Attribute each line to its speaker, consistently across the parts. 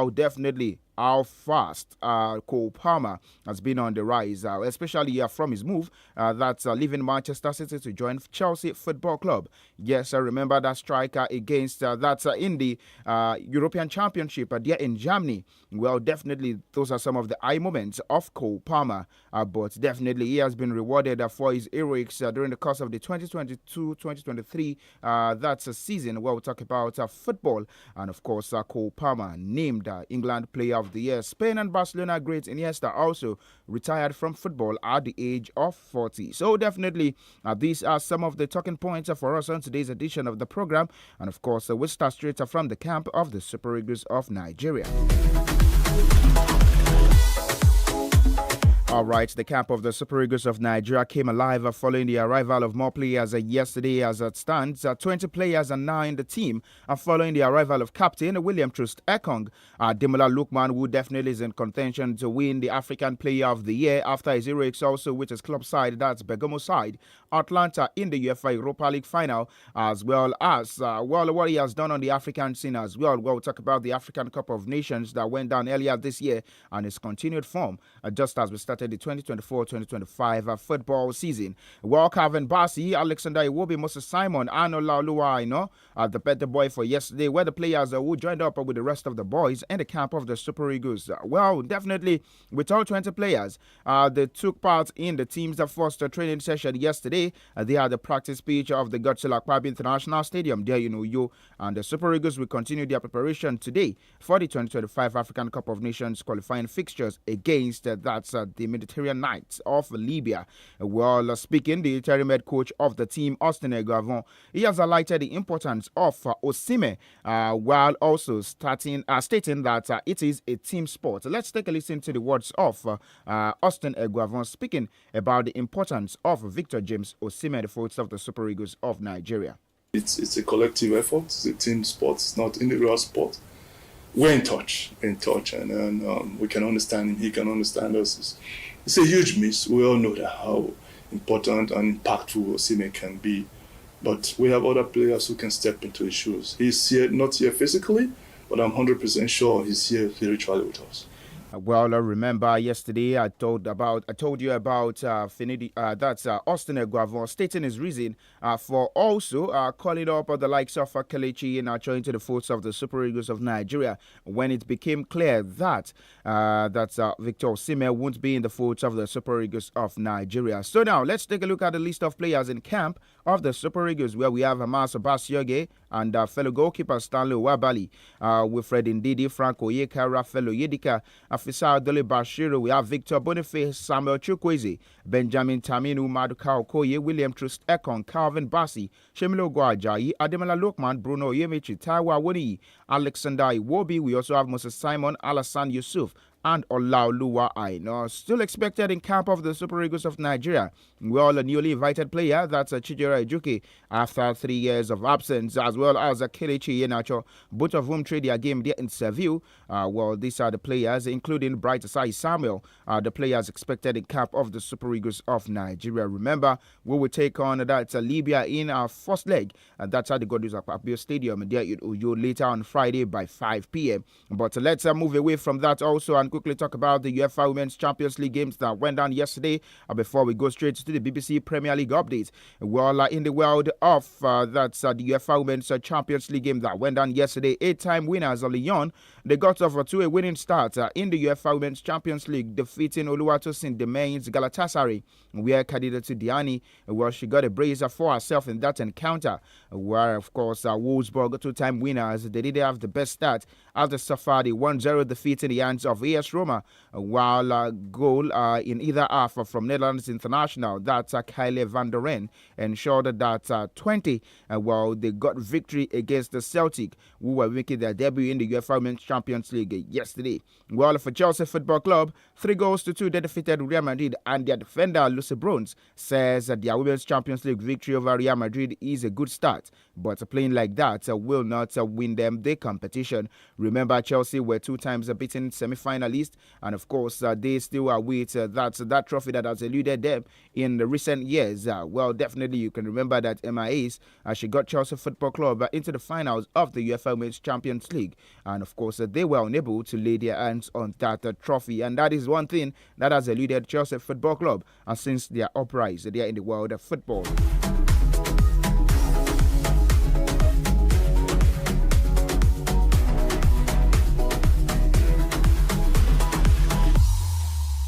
Speaker 1: Oh, definitely how fast Cole Palmer has been on the rise, especially from his move that's leaving Manchester City to join Chelsea Football Club. Yes, I remember that striker against that's in the European Championship there in Germany. Well, definitely those are some of the high moments of Cole Palmer, but definitely he has been rewarded for his heroics during the course of the 2022-2023 that's a season where we talk about football, and of course Cole Palmer named England Player of the Year. Spain and Barcelona great Iniesta also retired from football at the age of 40. So definitely these are some of the talking points for us on today's edition of the program, and of course we'll start straight from the camp of the Super Eagles of Nigeria. All right, the camp of the Super Eagles of Nigeria came alive following the arrival of more players yesterday. As it stands, 20 players are now in the team following the arrival of Captain William Troost Ekong. Demola Lookman, who definitely is in contention to win the African Player of the Year after his heroics also with his club side, that's Bergamo side, Atlanta in the UEFA Europa League final, as well as what he has done on the African scene as well. We'll talk about the African Cup of Nations that went down earlier this year and his continued form just as we started the 2024-2025 football season. Well, Calvin Bassey, Alexander Iwobi, Moses Simon, Arnold Laoluwa, the better boy for yesterday, where the players who joined up with the rest of the boys in the camp of the Super Eagles. Well, definitely, with all 20 players, they took part in the team's first training session yesterday. They had the practice pitch of the 𝐃𝐈𝐒 International Stadium there, and the Super Eagles will continue their preparation today for the 2025 African Cup of Nations qualifying fixtures against the Mediterranean Knights of Libya. Well, speaking, the interim head coach of the team, Austin Eguavon, he has highlighted the importance of Osimhen while also stating that it is a team sport. Let's take a listen to the words of Austin Eguavon speaking about the importance of Victor James Osimhen, the forwards of the Super Eagles of Nigeria.
Speaker 2: It's a collective effort. It's a team sport. It's not individual sport. We're in touch, and we can understand him. He can understand us. It's a huge miss. We all know that how important and impactful Osimhen can be, but we have other players who can step into his shoes. He's here, not here physically, but I'm 100% sure he's here spiritually with us.
Speaker 1: Well, I remember yesterday I told you about that's Austin Eguavon stating his reason for also calling up the likes of Kelechi and joining to the foot of the Super Eagles of Nigeria when it became clear that Victor Osimhen won't be in the foot of the Super Eagles of Nigeria. So now let's take a look at the list of players in camp of the Super Eagles, where we have Amas Basioge and fellow goalkeeper Stanley Wabali, Wilfred Ndidi, Frank Oyeka, Rafael Oyedika, Afisa Adole Bashiru. We have Victor Boniface, Samuel Chukwueze, Benjamin Taminu, Maduka Okoye, William Troost Ekong, Calvin Bassey, Shemilo Gwajayi, Ademola Lookman, Bruno Oyemichi, Taiwo Awoniyi, Alexander Iwobi. We also have Moses Simon, Alassane Yusuf, and Olaoluwa Aina. Still expected in camp of the Super Eagles of Nigeria. Well, a newly invited player, that's Chidera Ejuke, after 3 years of absence, as well as Kelechi Iheanacho, both of whom trade their game there in Seville. Well, these are the players, including Bright Asai Samuel, the players expected in camp of the Super Eagles of Nigeria. Remember, we will take on that Libya in our first leg, and that's at the Godus Akpabio Stadium there in Uyo later on Friday by 5 p.m. But let's move away from that also and quickly talk about the UEFA Women's Champions League games that went down yesterday before we go straight to the BBC Premier League update. Well, in the world of that's the UEFA Women's Champions League game that went down yesterday, 8-time winners Lyon, they got off to a winning start in the UEFA Women's Champions League, defeating Oluwatosin Demain's Galatasaray, where Khadija Diani, well, she got a brace for herself in that encounter, where, of course, Wolfsburg, 2-time winners, they didn't have the best start after suffered a 1-0 defeat in the hands of AS Roma, while goal in either half from Netherlands international, that's Kyle van der Ren, ensured that 20, well, they got victory against the Celtic, who were making their debut in the UEFA Women's Champions League yesterday. Well, for Chelsea Football Club, 3-2, they defeated Real Madrid, and their defender, Lucy Bronze, says that their Women's Champions League victory over Real Madrid is a good start. but playing like that will not win them the competition. Remember, Chelsea were 2 times beaten semi-finalists, and of course, they still await that trophy that has eluded them in the recent years. Well, definitely you can remember that MIAs, she got Chelsea Football Club into the finals of the UEFA Women's Champions League, and of course, they were unable to lay their hands on that trophy, and that is one thing that has eluded Chelsea Football Club since their uprise there in the world of football.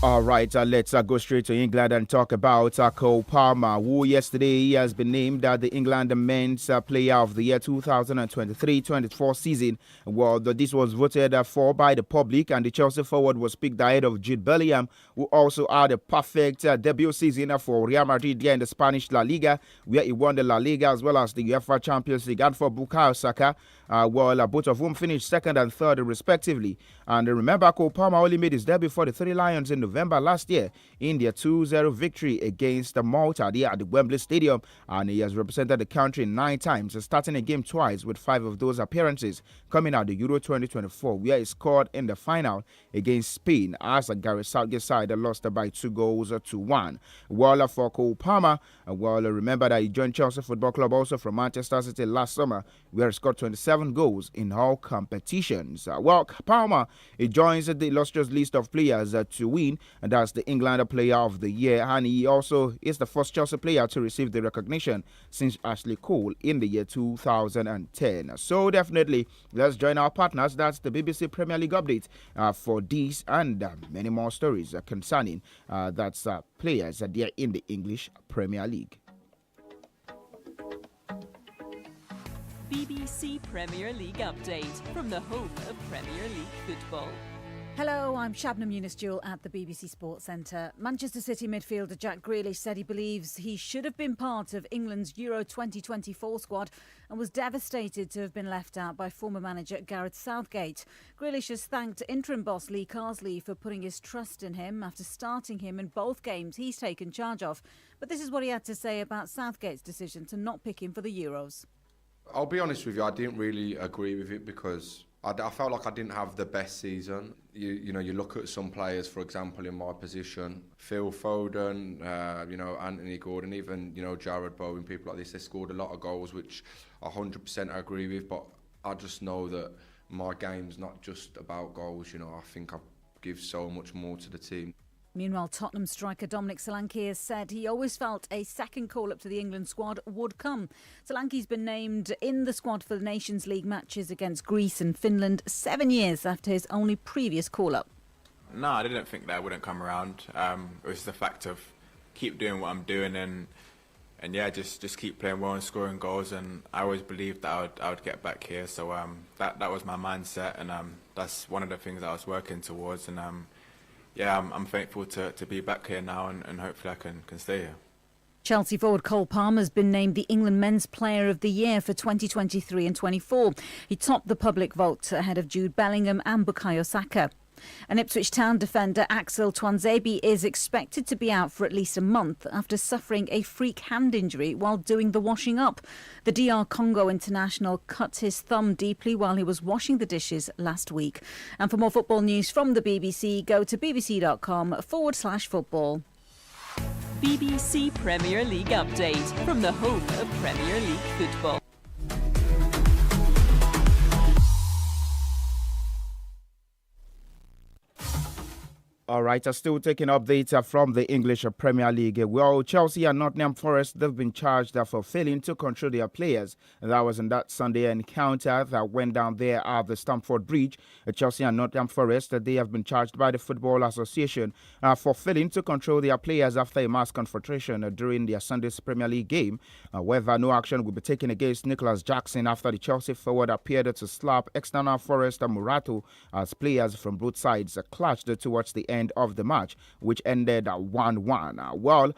Speaker 1: All right, let's go straight to England and talk about Cole Palmer, who yesterday he has been named the England Men's Player of the Year 2023-24 season. Well, this was voted for by the public, and the Chelsea forward was picked ahead of Jude Bellingham, who also had a perfect debut season for Real Madrid here in the Spanish La Liga, where he won the La Liga as well as the UEFA Champions League, and for Bukayo Saka, both of whom finished second and third respectively. And remember, Cole Palmer only made his debut for the Three Lions in November last year in their 2-0 victory against Malta there at the Wembley Stadium, and he has represented the country 9 times, starting a game twice, with 5 of those appearances coming out the Euro 2024, where he scored in the final against Spain as a Gareth Southgate side lost by 2-1. Well, for Cole Palmer, remember that he joined Chelsea Football Club also from Manchester City last summer, where he scored 27 goals in all competitions. Palmer, he joins the illustrious list of players to win, and that's the England Player of the Year, and he also is the first Chelsea player to receive the recognition since Ashley Cole in the year 2010. So definitely, let's join our partners. That's the BBC Premier League update for these and many more stories concerning players there in the English Premier League.
Speaker 3: BBC Premier League update from the home of Premier League football.
Speaker 4: Hello, I'm Shabnam Yunus-Jewell at the BBC Sports Centre. Manchester City midfielder Jack Grealish said he believes he should have been part of England's Euro 2024 squad and was devastated to have been left out by former manager Gareth Southgate. Grealish has thanked interim boss 𝐂𝐿 for putting his trust in him after starting him in both games he's taken charge of. But this is what he had to say about Southgate's decision to not pick him for the Euros.
Speaker 5: I'll be honest with you, I didn't really agree with it because I felt like I didn't have the best season. You look at some players, for example, in my position, Phil Foden, Anthony Gordon, even, Jared Bowen, people like this, they scored a lot of goals, which I 100% agree with, but I just know that my game's not just about goals, I think I give so much more to the team.
Speaker 4: Meanwhile, Tottenham striker Dominic Solanke has said he always felt a second call-up to the England squad would come. Solanke's been named in the squad for the Nations League matches against Greece and Finland 7 years after his only previous call-up.
Speaker 6: No, I didn't think that wouldn't come around. It was the fact of keep doing what I'm doing and just keep playing well and scoring goals. And I always believed that I would get back here. So that was my mindset, and that's one of the things I was working towards. And I'm thankful to be back here now, and hopefully I can stay here.
Speaker 4: Chelsea forward Cole Palmer has been named the England Men's Player of the Year for 2023 and 24. He topped the public vote ahead of Jude Bellingham and Bukayo Saka. And Ipswich Town defender Axel Tuanzebe is expected to be out for at least a month after suffering a freak hand injury while doing the washing up. The DR Congo international cut his thumb deeply while he was washing the dishes last week. And for more football news from the BBC, go to bbc.com/football.
Speaker 3: BBC Premier League update from the home of Premier League football.
Speaker 1: All right, still taking updates from the English Premier League. Well, Chelsea and Nottingham Forest, they've been charged for failing to control their players. That was in that Sunday encounter that went down there at the Stamford Bridge. Chelsea and Nottingham Forest, they have been charged by the Football Association for failing to control their players after a mass confrontation during their Sunday's Premier League game. However, no action will be taken against Nicholas Jackson after the Chelsea forward appeared to slap external Forest and Murato as players from both sides clashed towards the end end of the match, which ended 1-1.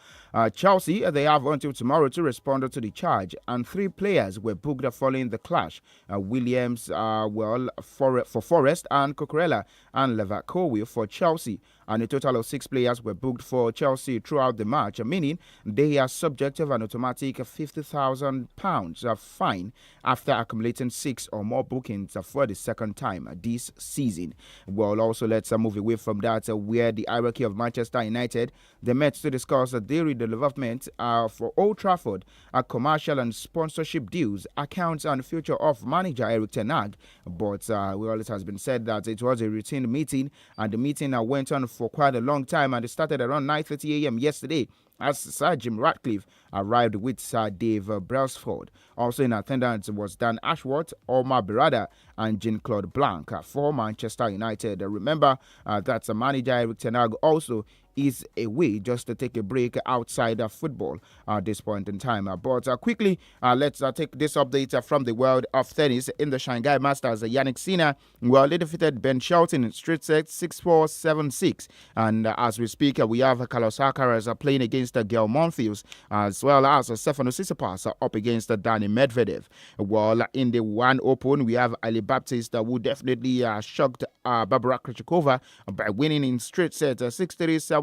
Speaker 1: Chelsea, they have until tomorrow to respond to the charge, and 3 players were booked following the clash. Williams, for Forest, and Cucurella and 𝐒𝐿𝐒 for Chelsea. And a total of 6 players were booked for Chelsea throughout the match, meaning they are subject of an automatic £50,000 fine after accumulating 6 or more bookings for the second time this season. Well, also let's move away from that, where the hierarchy of Manchester United, they met to discuss the development for Old Trafford, commercial and sponsorship deals, accounts, and future of manager Erik ten Hag. But it has been said that it was a routine meeting, and the meeting went on for quite a long time, and it started around 9:30 a.m. yesterday as Sir Jim Ratcliffe arrived with Sir Dave Brailsford. Also in attendance was Dan Ashworth, Omar Berrada, and Jean-Claude Blanc for Manchester United. Remember that manager Erik ten Hag also is away just to take a break outside of football at this point in time. But quickly, let's take this update from the world of tennis. In the Shanghai Masters, Yannick Sinner, they defeated Ben Shelton in straight sets 6-4, 7-6. And as we speak, we have Carlos Alcaraz playing against Gael Monfils, as well as Stefanos Tsitsipas up against Dani Medvedev. Well, in the One Open, we have Ali Baptiste, who definitely shocked Barbara Krejcikova by winning in straight sets 6-3, 7-5.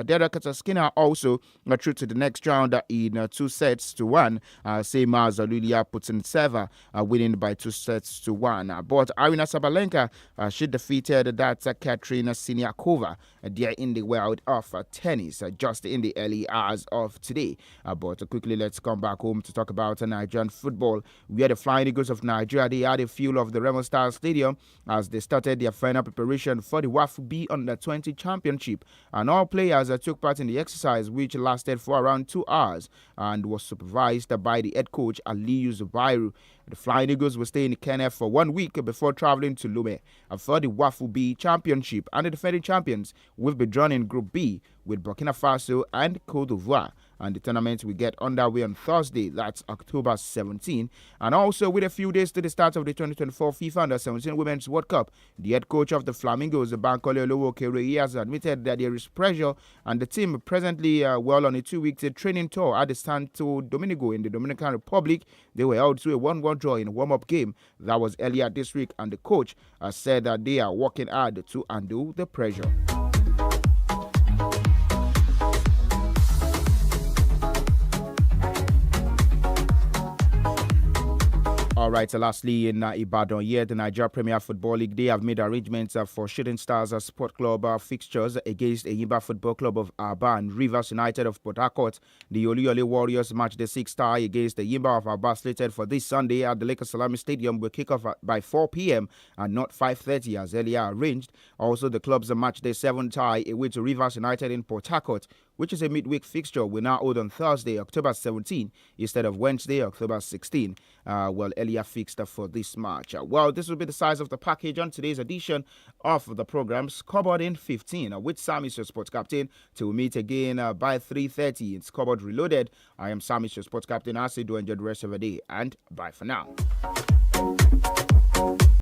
Speaker 1: Derek Skinner also through to the next round in 2-1, same as Lilia Putintseva winning by 2-1. But Arina Sabalenka, she defeated that Katerina Siniakova there in the world of tennis just in the early hours of today. But quickly, let's come back home to talk about Nigerian football. We had the Flying Eagles of Nigeria. They had a fuel of the Remo Star Stadium as they started their final preparation for the WAFU B Under-20 Championship. And all players took part in the exercise, which lasted for around 2 hours and was supervised by the head coach Aliyu Zubairu. The Flying Eagles will stay in Kenya for 1 week before traveling to Lome for the WAFU B Championship. And the defending champions will be drawn in Group B with Burkina Faso and Côte d'Ivoire. And the tournament will get underway on Thursday, that's October 17. And also, with a few days to the start of the 2024 FIFA Under-17 Women's World Cup, the head coach of the Flamingos, Bankole Olowo-Okereye, has admitted that there is pressure, and the team presently on a 2-week training tour at the Santo Domingo in the Dominican Republic. They were held to a 1-1 draw in a warm-up game that was earlier this week, and the coach said that they are working hard to undo the pressure. All right, so lastly in Ibadan here, the Nigeria Premier Football League, they have made arrangements for Shooting Stars Sport Club fixtures against Enyimba Football Club of Aba and Rivers United of Port Harcourt. The Oluyole Warriors match the 6th tie against the Enyimba of Aba slated for this Sunday at the Lakers Salami Stadium will kick off by 4 p.m. and not 5:30 as earlier arranged. Also, the club's match day 7 tie away to Rivers United in Port Harcourt, which is a midweek fixture, will now hold on Thursday, October 17, instead of Wednesday, October 16. Earlier fixed for this match. This will be the size of the package on today's edition of the program Scoreboard in 15 with SAMIES, your sports captain. Till we meet again by 3:30. It's Scoreboard Reloaded. I am SAMIES, your sports captain. I say do enjoy the rest of the day, and bye for now.